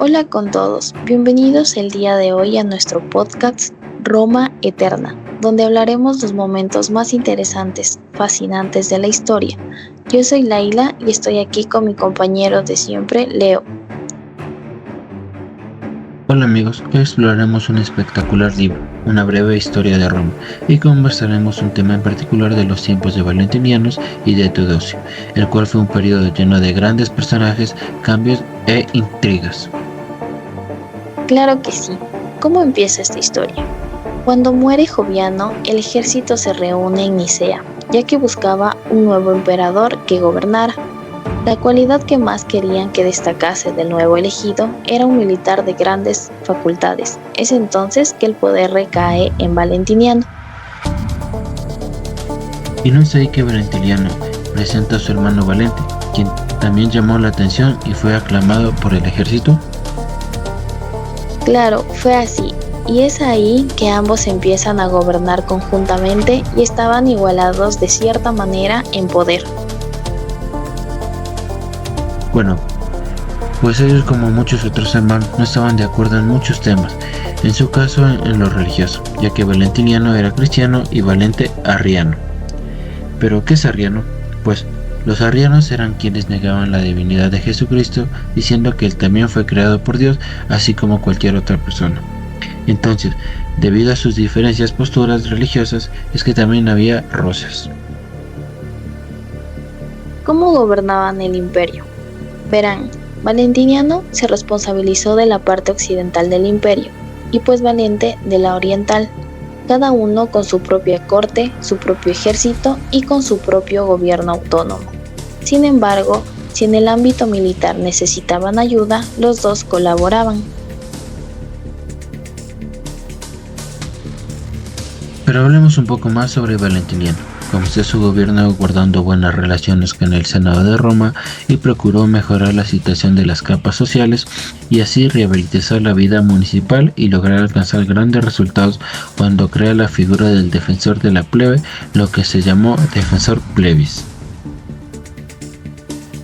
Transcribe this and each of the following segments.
Hola con todos, bienvenidos el día de hoy a nuestro podcast Roma Eterna, donde hablaremos los momentos más interesantes, fascinantes de la historia. Yo soy Laila y estoy aquí con mi compañero de siempre, Leo. Hola amigos, hoy exploraremos un espectacular libro, una breve historia de Roma, y conversaremos un tema en particular de los tiempos de Valentinianos y de Teodosio, el cual fue un periodo lleno de grandes personajes, cambios e intrigas. Claro que sí. ¿Cómo empieza esta historia? Cuando muere Joviano, el ejército se reúne en Nicea, ya que buscaba un nuevo emperador que gobernara. La cualidad que más querían que destacase del nuevo elegido era un militar de grandes facultades. Es entonces que el poder recae en Valentiniano. Y no es ahí que Valentiniano presenta a su hermano Valente, quien también llamó la atención y fue aclamado por el ejército. Claro, fue así, y es ahí que ambos empiezan a gobernar conjuntamente y estaban igualados de cierta manera en poder. Bueno, pues ellos como muchos otros hermanos no estaban de acuerdo en muchos temas, en su caso en lo religioso, ya que Valentiniano era cristiano y Valente arriano. ¿Pero qué es arriano? Pues los arrianos eran quienes negaban la divinidad de Jesucristo, diciendo que él también fue creado por Dios, así como cualquier otra persona. Entonces, debido a sus diferentes posturas religiosas, es que también había roces. ¿Cómo gobernaban el imperio? Verán, Valentiniano se responsabilizó de la parte occidental del imperio y pues Valente de la oriental, cada uno con su propia corte, su propio ejército y con su propio gobierno autónomo. Sin embargo, si en el ámbito militar necesitaban ayuda, los dos colaboraban. Pero hablemos un poco más sobre Valentiniano. Comenzó su gobierno guardando buenas relaciones con el Senado de Roma y procuró mejorar la situación de las capas sociales y así rehabilitar la vida municipal y lograr alcanzar grandes resultados cuando crea la figura del defensor de la plebe, lo que se llamó defensor plebis.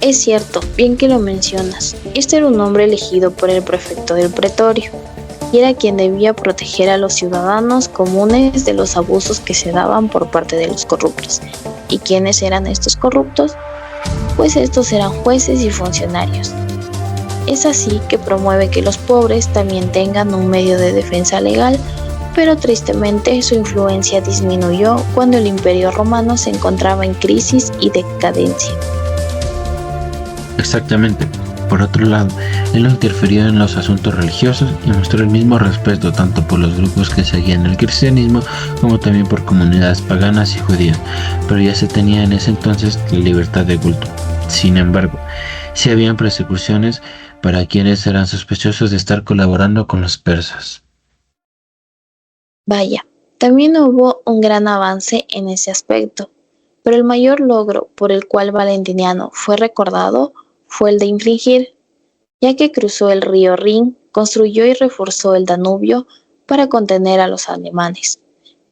Es cierto, bien que lo mencionas, este era un hombre elegido por el prefecto del pretorio y era quien debía proteger a los ciudadanos comunes de los abusos que se daban por parte de los corruptos. ¿Y quiénes eran estos corruptos? Pues estos eran jueces y funcionarios. Es así que promueve que los pobres también tengan un medio de defensa legal, pero tristemente su influencia disminuyó cuando el Imperio Romano se encontraba en crisis y decadencia. Exactamente. Por otro lado, él no interfirió en los asuntos religiosos y mostró el mismo respeto tanto por los grupos que seguían el cristianismo como también por comunidades paganas y judías, pero ya se tenía en ese entonces la libertad de culto. Sin embargo, sí habían persecuciones para quienes eran sospechosos de estar colaborando con los persas. Vaya, también hubo un gran avance en ese aspecto, pero el mayor logro por el cual Valentiniano fue recordado fue el de infligir, ya que cruzó el río Rin, construyó y reforzó el Danubio para contener a los alemanes,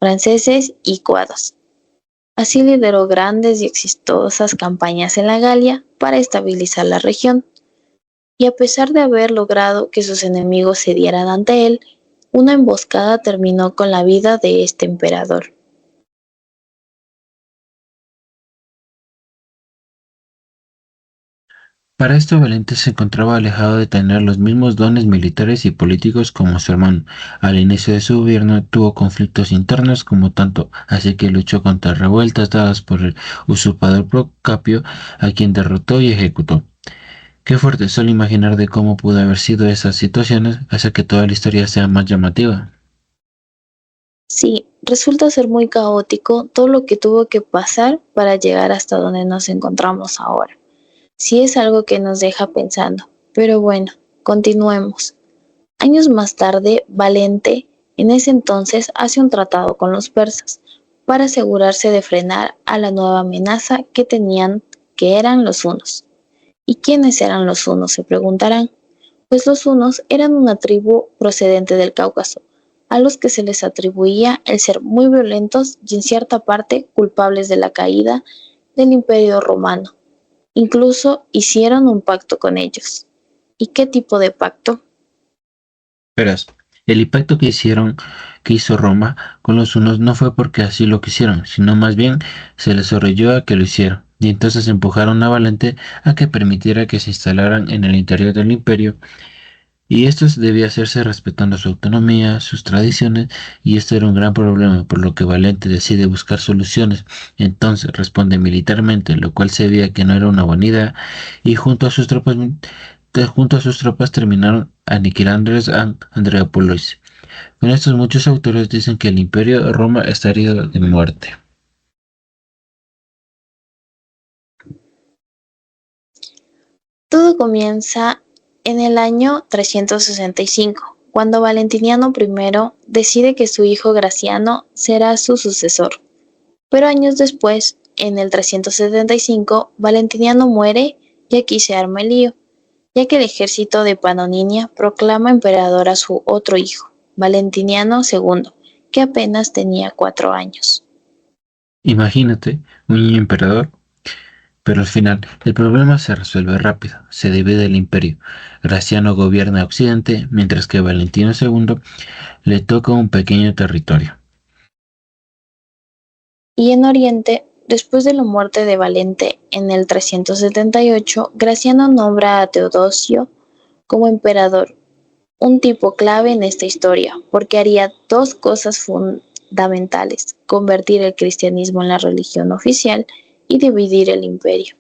franceses y godos. Así lideró grandes y exitosas campañas en la Galia para estabilizar la región, y a pesar de haber logrado que sus enemigos cedieran ante él, una emboscada terminó con la vida de este emperador. Para esto Valente se encontraba alejado de tener los mismos dones militares y políticos como su hermano. Al inicio de su gobierno tuvo conflictos internos como tanto, así que luchó contra revueltas dadas por el usurpador Procopio, a quien derrotó y ejecutó. Qué fuerte solo imaginar de cómo pudo haber sido esas situaciones, hace que toda la historia sea más llamativa. Sí, resulta ser muy caótico todo lo que tuvo que pasar para llegar hasta donde nos encontramos ahora. Sí es algo que nos deja pensando, pero bueno, continuemos. Años más tarde, Valente, en ese entonces, hace un tratado con los persas para asegurarse de frenar a la nueva amenaza que tenían, que eran los hunos. ¿Y quiénes eran los hunos?, se preguntarán. Pues los hunos eran una tribu procedente del Cáucaso, a los que se les atribuía el ser muy violentos y en cierta parte culpables de la caída del Imperio Romano. Incluso hicieron un pacto con ellos. ¿Y qué tipo de pacto? Verás, el impacto que hizo Roma con los hunos no fue porque así lo quisieron, sino más bien se les orilló a que lo hicieran, y entonces empujaron a Valente a que permitiera que se instalaran en el interior del imperio, y esto debía hacerse respetando su autonomía, sus tradiciones, y esto era un gran problema, por lo que Valente decide buscar soluciones. Entonces responde militarmente, lo cual se veía que no era una buena idea, y junto a sus tropas terminaron aniquilando a Andreópolis. Con estos muchos autores dicen que el imperio de Roma está herido de muerte. Todo comienza en el año 365, cuando Valentiniano I decide que su hijo Graciano será su sucesor. Pero años después, en el 375, Valentiniano muere y aquí se arma el lío, ya que el ejército de Panoninia proclama emperador a su otro hijo, Valentiniano II, que apenas tenía 4 años. Imagínate, un niño emperador. Pero al final, el problema se resuelve rápido, se divide el imperio. Graciano gobierna Occidente, mientras que Valentino II le toca un pequeño territorio. Y en Oriente, después de la muerte de Valente en el 378, Graciano nombra a Teodosio como emperador, un tipo clave en esta historia, porque haría dos cosas fundamentales: convertir el cristianismo en la religión oficial y dividir el imperio.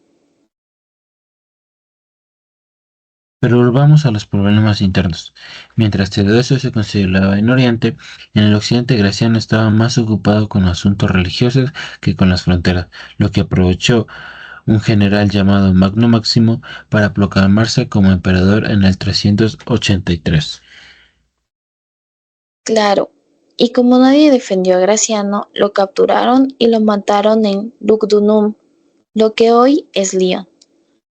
Pero volvamos a los problemas internos. Mientras Teodosio se consideraba en Oriente, en el Occidente Graciano estaba más ocupado con asuntos religiosos que con las fronteras, lo que aprovechó un general llamado Magno Máximo para proclamarse como emperador en el 383. Claro, y como nadie defendió a Graciano, lo capturaron y lo mataron en Lugdunum, lo que hoy es Lyon.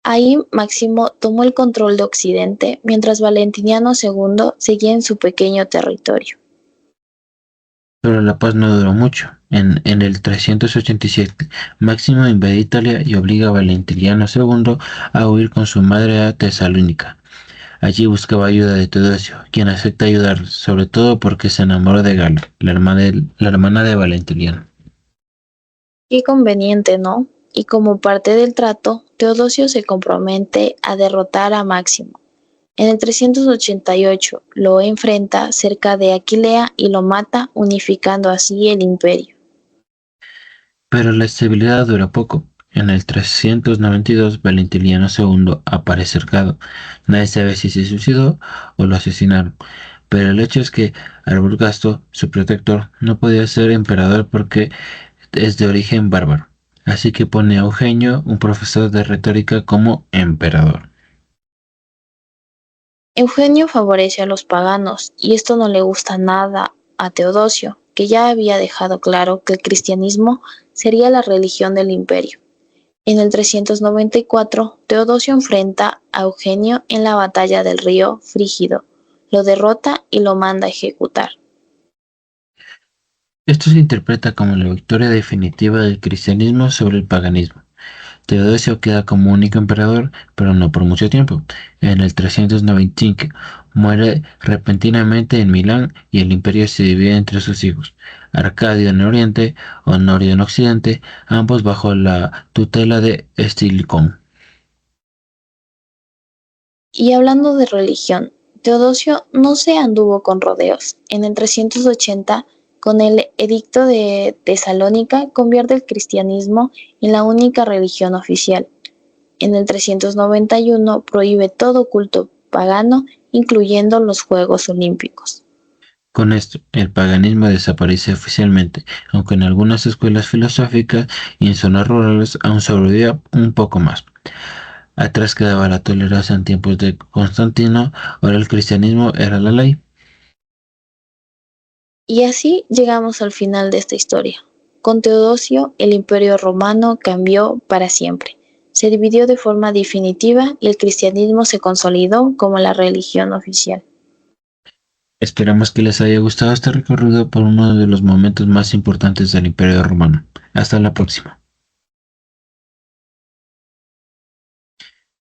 Ahí Máximo tomó el control de Occidente, mientras Valentiniano II seguía en su pequeño territorio. Pero la paz no duró mucho. En el 387, Máximo invade Italia y obliga a Valentiniano II a huir con su madre a Tesalónica. Allí buscaba ayuda de Teodosio, quien acepta ayudar, sobre todo porque se enamoró de Gala, la hermana de Valentiniano. Qué conveniente, ¿no? Y como parte del trato, Teodosio se compromete a derrotar a Máximo. En el 388 lo enfrenta cerca de Aquilea y lo mata, unificando así el imperio. Pero la estabilidad dura poco. En el 392, Valentiniano II aparece cercado. Nadie sabe si se suicidó o lo asesinaron. Pero el hecho es que Arbogast, su protector, no podía ser emperador porque es de origen bárbaro. Así que pone a Eugenio, un profesor de retórica, como emperador. Eugenio favorece a los paganos, y esto no le gusta nada a Teodosio, que ya había dejado claro que el cristianismo sería la religión del imperio. En el 394, Teodosio enfrenta a Eugenio en la batalla del río Frígido, lo derrota y lo manda a ejecutar. Esto se interpreta como la victoria definitiva del cristianismo sobre el paganismo. Teodosio queda como único emperador, pero no por mucho tiempo. En el 395 muere repentinamente en Milán y el imperio se divide entre sus hijos, Arcadio en Oriente, Honorio en Occidente, ambos bajo la tutela de Estilicón. Y hablando de religión, Teodosio no se anduvo con rodeos. En el 380, con el Edicto de Tesalónica, convierte el cristianismo en la única religión oficial. En el 391 prohíbe todo culto pagano, incluyendo los Juegos Olímpicos. Con esto, el paganismo desaparece oficialmente, aunque en algunas escuelas filosóficas y en zonas rurales aún sobrevive un poco más. Atrás quedaba la tolerancia en tiempos de Constantino, ahora el cristianismo era la ley. Y así llegamos al final de esta historia. Con Teodosio, el Imperio Romano cambió para siempre. Se dividió de forma definitiva y el cristianismo se consolidó como la religión oficial. Esperamos que les haya gustado este recorrido por uno de los momentos más importantes del Imperio Romano. Hasta la próxima.